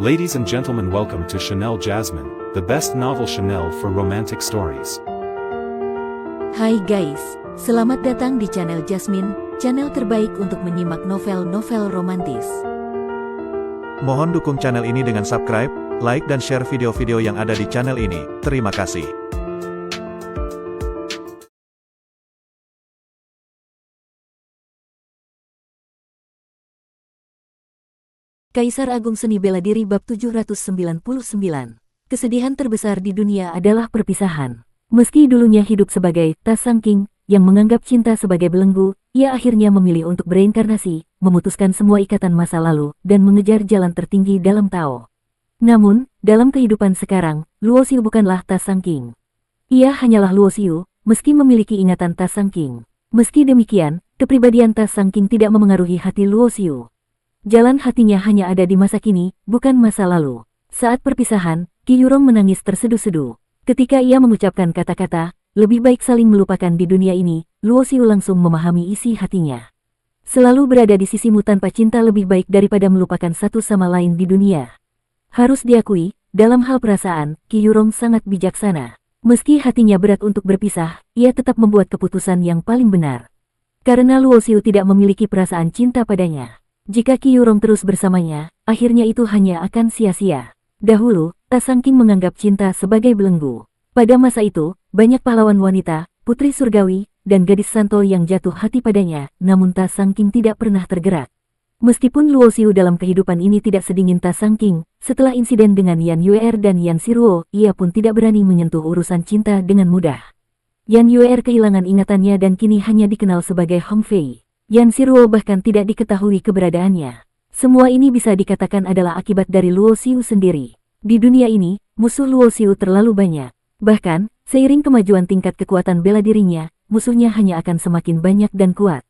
Ladies and gentlemen, welcome to Chanel Jasmine, the best novel Chanel for romantic stories. Hai guys, selamat datang di channel Jasmine, channel terbaik untuk menyimak novel-novel romantis. Mohon dukung channel ini dengan subscribe, like dan share video-video yang ada di channel ini. Terima kasih. Kaisar Agung Seni Bela Diri bab 799. Kesedihan terbesar di dunia adalah perpisahan. Meski dulunya hidup sebagai Tasangking, yang menganggap cinta sebagai belenggu, ia akhirnya memilih untuk bereinkarnasi, memutuskan semua ikatan masa lalu, dan mengejar jalan tertinggi dalam Tao. Namun, dalam kehidupan sekarang, Luoxiu bukanlah Tasangking. Ia hanyalah Luoxiu, meski memiliki ingatan Tasangking. Meski demikian, kepribadian Tasangking tidak memengaruhi hati Luoxiu. Jalan hatinya hanya ada di masa kini, bukan masa lalu. Saat perpisahan, Qi Yurong menangis terseduh-seduh. Ketika ia mengucapkan kata-kata, lebih baik saling melupakan di dunia ini, Luoxiu langsung memahami isi hatinya. Selalu berada di sisimu tanpa cinta lebih baik daripada melupakan satu sama lain di dunia. Harus diakui, dalam hal perasaan, Qi Yurong sangat bijaksana. Meski hatinya berat untuk berpisah, ia tetap membuat keputusan yang paling benar. Karena Luoxiu tidak memiliki perasaan cinta padanya. Jika Qi Yurong terus bersamanya, akhirnya itu hanya akan sia-sia. Dahulu, Tasangking menganggap cinta sebagai belenggu. Pada masa itu, banyak pahlawan wanita, putri surgawi, dan gadis santol yang jatuh hati padanya, namun Tasangking tidak pernah tergerak. Meskipun Luoxiu dalam kehidupan ini tidak sedingin Tasangking, setelah insiden dengan Yan Yuer dan Yan Siruo, ia pun tidak berani menyentuh urusan cinta dengan mudah. Yan Yuer kehilangan ingatannya dan kini hanya dikenal sebagai Hong Fei. Yan Siruo bahkan tidak diketahui keberadaannya. Semua ini bisa dikatakan adalah akibat dari Luoxiu sendiri. Di dunia ini, musuh Luoxiu terlalu banyak. Bahkan, seiring kemajuan tingkat kekuatan bela dirinya, musuhnya hanya akan semakin banyak dan kuat.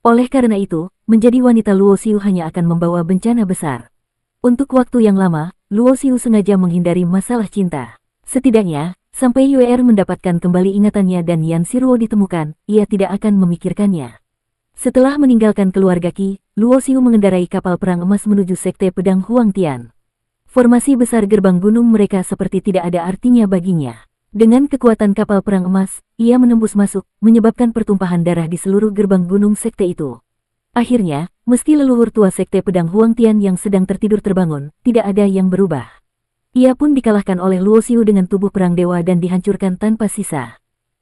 Oleh karena itu, menjadi wanita Luoxiu hanya akan membawa bencana besar. Untuk waktu yang lama, Luoxiu sengaja menghindari masalah cinta. Setidaknya, sampai Yuer mendapatkan kembali ingatannya dan Yan Siruo ditemukan, ia tidak akan memikirkannya. Setelah meninggalkan keluarga Qi, Luoxiu mengendarai kapal perang emas menuju sekte pedang Huang Tian. Formasi besar gerbang gunung mereka seperti tidak ada artinya baginya. Dengan kekuatan kapal perang emas, ia menembus masuk, menyebabkan pertumpahan darah di seluruh gerbang gunung sekte itu. Akhirnya, meski leluhur tua sekte pedang Huang Tian yang sedang tertidur terbangun, tidak ada yang berubah. Ia pun dikalahkan oleh Luoxiu dengan tubuh perang dewa dan dihancurkan tanpa sisa.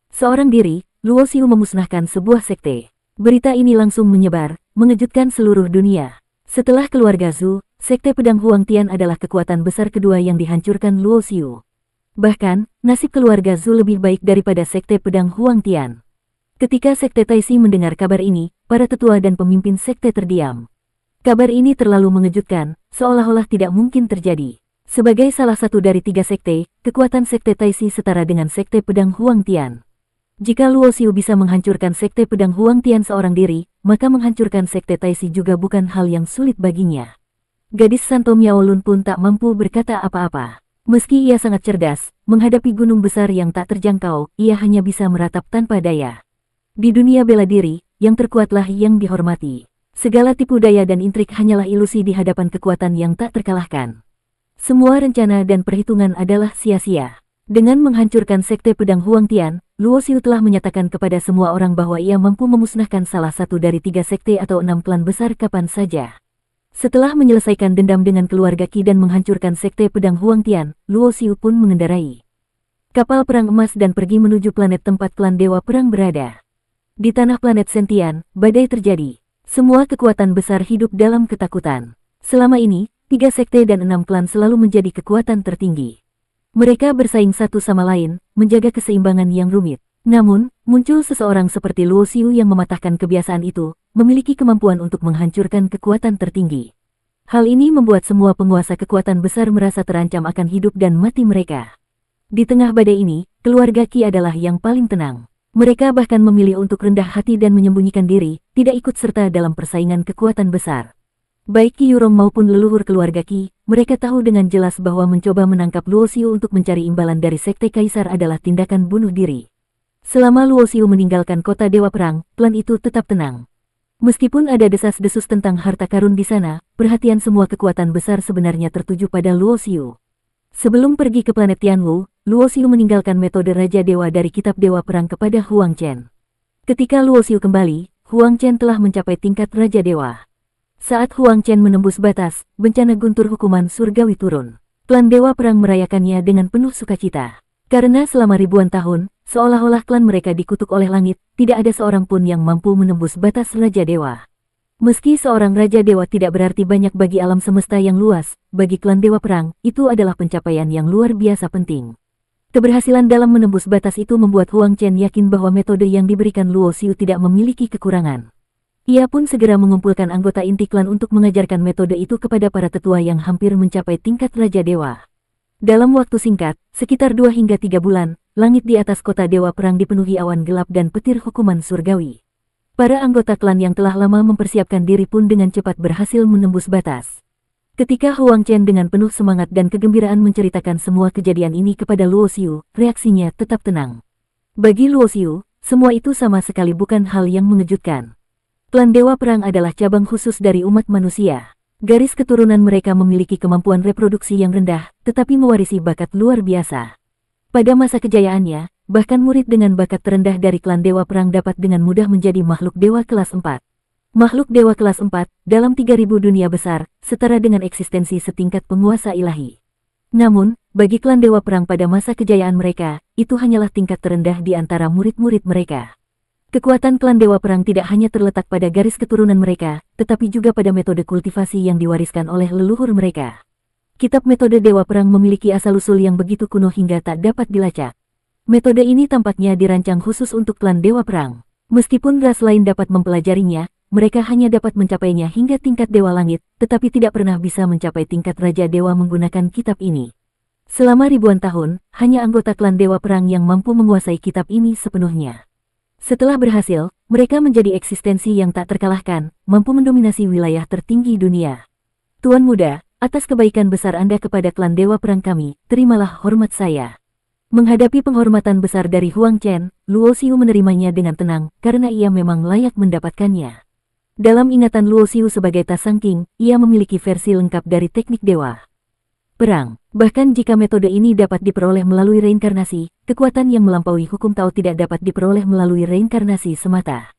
Seorang diri, Luoxiu memusnahkan sebuah sekte. Berita ini langsung menyebar, mengejutkan seluruh dunia. Setelah keluarga Zhu, sekte pedang Huang Tian adalah kekuatan besar kedua yang dihancurkan Luoxiu. Bahkan, nasib keluarga Zhu lebih baik daripada sekte pedang Huang Tian. Ketika sekte Taixi mendengar kabar ini, para tetua dan pemimpin sekte terdiam. Kabar ini terlalu mengejutkan, seolah-olah tidak mungkin terjadi. Sebagai salah satu dari 3 sekte, kekuatan sekte Taixi setara dengan sekte pedang Huang Tian. Jika Luoxiu bisa menghancurkan sekte pedang Huang Tian seorang diri, maka menghancurkan sekte Taixi juga bukan hal yang sulit baginya. Gadis Santo Miao Lun pun tak mampu berkata apa-apa. Meski ia sangat cerdas, menghadapi gunung besar yang tak terjangkau, ia hanya bisa meratap tanpa daya. Di dunia bela diri, yang terkuatlah yang dihormati. Segala tipu daya dan intrik hanyalah ilusi di hadapan kekuatan yang tak terkalahkan. Semua rencana dan perhitungan adalah sia-sia. Dengan menghancurkan sekte pedang Huang Tian, Luoxiu telah menyatakan kepada semua orang bahwa ia mampu memusnahkan salah satu dari 3 sekte atau 6 klan besar kapan saja. Setelah menyelesaikan dendam dengan keluarga Qi dan menghancurkan sekte pedang Huang Tian, Luoxiu pun mengendarai kapal perang emas dan pergi menuju planet tempat klan dewa perang berada. Di tanah planet Sentian, badai terjadi. Semua kekuatan besar hidup dalam ketakutan. Selama ini, 3 sekte dan 6 klan selalu menjadi kekuatan tertinggi. Mereka bersaing satu sama lain, menjaga keseimbangan yang rumit. Namun, muncul seseorang seperti Luoxiu yang mematahkan kebiasaan itu, memiliki kemampuan untuk menghancurkan kekuatan tertinggi. Hal ini membuat semua penguasa kekuatan besar merasa terancam akan hidup dan mati mereka. Di tengah badai ini, keluarga Qi adalah yang paling tenang. Mereka bahkan memilih untuk rendah hati dan menyembunyikan diri, tidak ikut serta dalam persaingan kekuatan besar. Baik Qi Yurong maupun leluhur keluarga Qi, mereka tahu dengan jelas bahwa mencoba menangkap Luoxiu untuk mencari imbalan dari sekte kaisar adalah tindakan bunuh diri. Selama Luoxiu meninggalkan kota Dewa Perang, klan itu tetap tenang. Meskipun ada desas-desus tentang harta karun di sana, perhatian semua kekuatan besar sebenarnya tertuju pada Luo Xiu. Sebelum pergi ke planet Tianwu, Luo Xiu meninggalkan metode Raja Dewa dari Kitab Dewa Perang kepada Huang Chen. Ketika Luo Xiu kembali, Huang Chen telah mencapai tingkat Raja Dewa. Saat Huang Chen menembus batas, bencana guntur hukuman surgawi turun. Klan Dewa Perang merayakannya dengan penuh sukacita. Karena selama ribuan tahun, seolah-olah klan mereka dikutuk oleh langit, tidak ada seorang pun yang mampu menembus batas Raja Dewa. Meski seorang Raja Dewa tidak berarti banyak bagi alam semesta yang luas, bagi klan Dewa Perang, itu adalah pencapaian yang luar biasa penting. Keberhasilan dalam menembus batas itu membuat Huang Chen yakin bahwa metode yang diberikan Luo Xiu tidak memiliki kekurangan. Ia pun segera mengumpulkan anggota inti klan untuk mengajarkan metode itu kepada para tetua yang hampir mencapai tingkat Raja Dewa. Dalam waktu singkat, sekitar 2 hingga 3 bulan, langit di atas kota Dewa Perang dipenuhi awan gelap dan petir hukuman surgawi. Para anggota klan yang telah lama mempersiapkan diri pun dengan cepat berhasil menembus batas. Ketika Huang Chen dengan penuh semangat dan kegembiraan menceritakan semua kejadian ini kepada Luo Xiu, reaksinya tetap tenang. Bagi Luo Xiu, semua itu sama sekali bukan hal yang mengejutkan. Klan Dewa Perang adalah cabang khusus dari umat manusia. Garis keturunan mereka memiliki kemampuan reproduksi yang rendah, tetapi mewarisi bakat luar biasa. Pada masa kejayaannya, bahkan murid dengan bakat terendah dari klan Dewa Perang dapat dengan mudah menjadi makhluk dewa kelas 4. Makhluk dewa kelas 4, dalam 3000 dunia besar, setara dengan eksistensi setingkat penguasa ilahi. Namun, bagi klan Dewa Perang pada masa kejayaan mereka, itu hanyalah tingkat terendah di antara murid-murid mereka. Kekuatan klan Dewa Perang tidak hanya terletak pada garis keturunan mereka, tetapi juga pada metode kultivasi yang diwariskan oleh leluhur mereka. Kitab metode Dewa Perang memiliki asal-usul yang begitu kuno hingga tak dapat dilacak. Metode ini tampaknya dirancang khusus untuk klan Dewa Perang. Meskipun ras lain dapat mempelajarinya, mereka hanya dapat mencapainya hingga tingkat Dewa Langit, tetapi tidak pernah bisa mencapai tingkat Raja Dewa menggunakan kitab ini. Selama ribuan tahun, hanya anggota klan Dewa Perang yang mampu menguasai kitab ini sepenuhnya. Setelah berhasil, mereka menjadi eksistensi yang tak terkalahkan, mampu mendominasi wilayah tertinggi dunia. Tuan Muda, atas kebaikan besar Anda kepada klan Dewa Perang kami, terimalah hormat saya. Menghadapi penghormatan besar dari Huang Chen, Luo Xiu menerimanya dengan tenang, karena ia memang layak mendapatkannya. Dalam ingatan Luo Xiu sebagai Tasang King, ia memiliki versi lengkap dari teknik Dewa Perang. Bahkan jika metode ini dapat diperoleh melalui reinkarnasi, kekuatan yang melampaui hukum Tao tidak dapat diperoleh melalui reinkarnasi semata.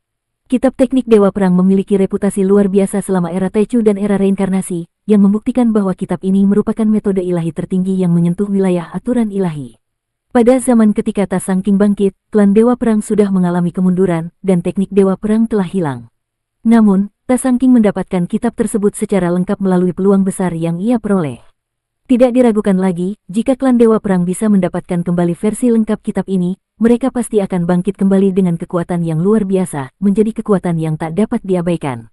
Kitab teknik Dewa Perang memiliki reputasi luar biasa selama era Taichu dan era reinkarnasi, yang membuktikan bahwa kitab ini merupakan metode ilahi tertinggi yang menyentuh wilayah aturan ilahi. Pada zaman ketika Tasang King bangkit, klan Dewa Perang sudah mengalami kemunduran, dan teknik Dewa Perang telah hilang. Namun, Tasang King mendapatkan kitab tersebut secara lengkap melalui peluang besar yang ia peroleh. Tidak diragukan lagi, jika klan Dewa Perang bisa mendapatkan kembali versi lengkap kitab ini, mereka pasti akan bangkit kembali dengan kekuatan yang luar biasa, menjadi kekuatan yang tak dapat diabaikan.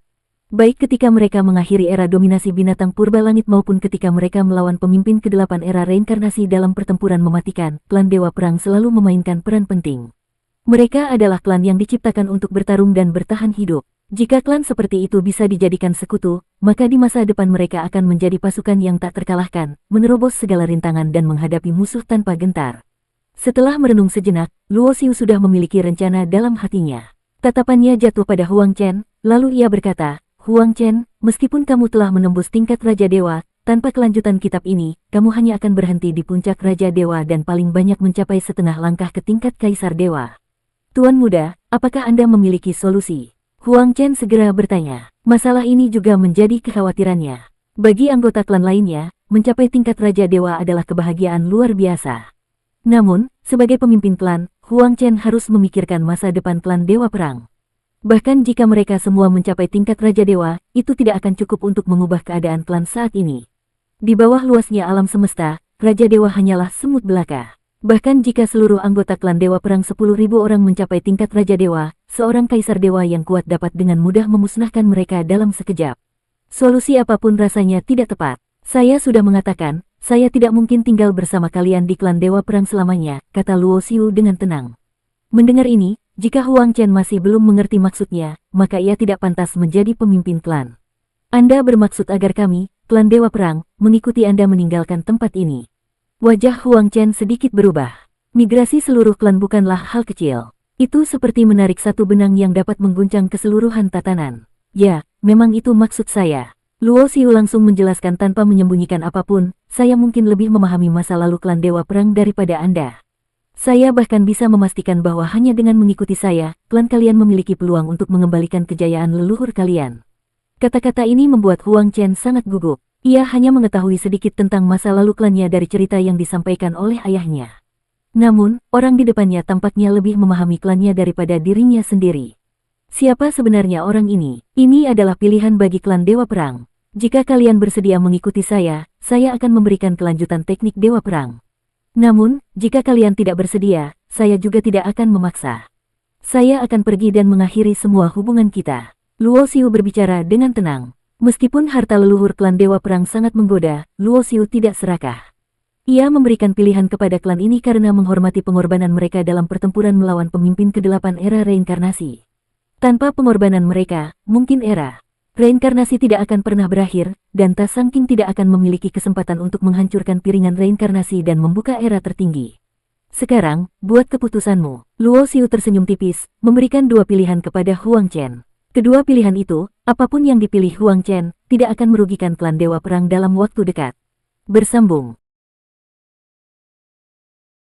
Baik ketika mereka mengakhiri era dominasi binatang purba langit maupun ketika mereka melawan pemimpin ke-8 era reinkarnasi dalam pertempuran mematikan, klan Dewa Perang selalu memainkan peran penting. Mereka adalah klan yang diciptakan untuk bertarung dan bertahan hidup. Jika klan seperti itu bisa dijadikan sekutu, maka di masa depan mereka akan menjadi pasukan yang tak terkalahkan, menerobos segala rintangan dan menghadapi musuh tanpa gentar. Setelah merenung sejenak, Luo Xiu sudah memiliki rencana dalam hatinya. Tatapannya jatuh pada Huang Chen, lalu ia berkata, Huang Chen, meskipun kamu telah menembus tingkat Raja Dewa, tanpa kelanjutan kitab ini, kamu hanya akan berhenti di puncak Raja Dewa dan paling banyak mencapai setengah langkah ke tingkat Kaisar Dewa. Tuan Muda, apakah Anda memiliki solusi? Huang Chen segera bertanya. Masalah ini juga menjadi kekhawatirannya. Bagi anggota klan lainnya, mencapai tingkat Raja Dewa adalah kebahagiaan luar biasa. Namun, sebagai pemimpin klan, Huang Chen harus memikirkan masa depan klan Dewa Perang. Bahkan jika mereka semua mencapai tingkat Raja Dewa, itu tidak akan cukup untuk mengubah keadaan klan saat ini. Di bawah luasnya alam semesta, Raja Dewa hanyalah semut belaka. Bahkan jika seluruh anggota klan Dewa Perang 10.000 orang mencapai tingkat Raja Dewa, seorang Kaisar Dewa yang kuat dapat dengan mudah memusnahkan mereka dalam sekejap. Solusi apapun rasanya tidak tepat. Saya sudah mengatakan, saya tidak mungkin tinggal bersama kalian di klan Dewa Perang selamanya, kata Luo Xiu dengan tenang. Mendengar ini, jika Huang Chen masih belum mengerti maksudnya, maka ia tidak pantas menjadi pemimpin klan. Anda bermaksud agar kami, klan Dewa Perang, mengikuti Anda meninggalkan tempat ini. Wajah Huang Chen sedikit berubah. Migrasi seluruh klan bukanlah hal kecil. Itu seperti menarik satu benang yang dapat mengguncang keseluruhan tatanan. Ya, memang itu maksud saya. Luo Xiu langsung menjelaskan tanpa menyembunyikan apapun, saya mungkin lebih memahami masa lalu klan Dewa Perang daripada Anda. Saya bahkan bisa memastikan bahwa hanya dengan mengikuti saya, klan kalian memiliki peluang untuk mengembalikan kejayaan leluhur kalian. Kata-kata ini membuat Huang Chen sangat gugup. Ia hanya mengetahui sedikit tentang masa lalu klannya dari cerita yang disampaikan oleh ayahnya. Namun, orang di depannya tampaknya lebih memahami klannya daripada dirinya sendiri. Siapa sebenarnya orang ini? Ini adalah pilihan bagi klan Dewa Perang. Jika kalian bersedia mengikuti saya akan memberikan kelanjutan teknik Dewa Perang. Namun, jika kalian tidak bersedia, saya juga tidak akan memaksa. Saya akan pergi dan mengakhiri semua hubungan kita. Luo Xiu berbicara dengan tenang. Meskipun harta leluhur klan Dewa Perang sangat menggoda, Luo Xiu tidak serakah. Ia memberikan pilihan kepada klan ini karena menghormati pengorbanan mereka dalam pertempuran melawan pemimpin ke-8 era reinkarnasi. Tanpa pengorbanan mereka, mungkin era reinkarnasi tidak akan pernah berakhir, dan Ta Sang King tidak akan memiliki kesempatan untuk menghancurkan piringan reinkarnasi dan membuka era tertinggi. Sekarang, buat keputusanmu. Luo Xiu tersenyum tipis, memberikan dua pilihan kepada Huang Chen. Kedua pilihan itu, apapun yang dipilih Huang Chen, tidak akan merugikan klan Dewa Perang dalam waktu dekat. Bersambung.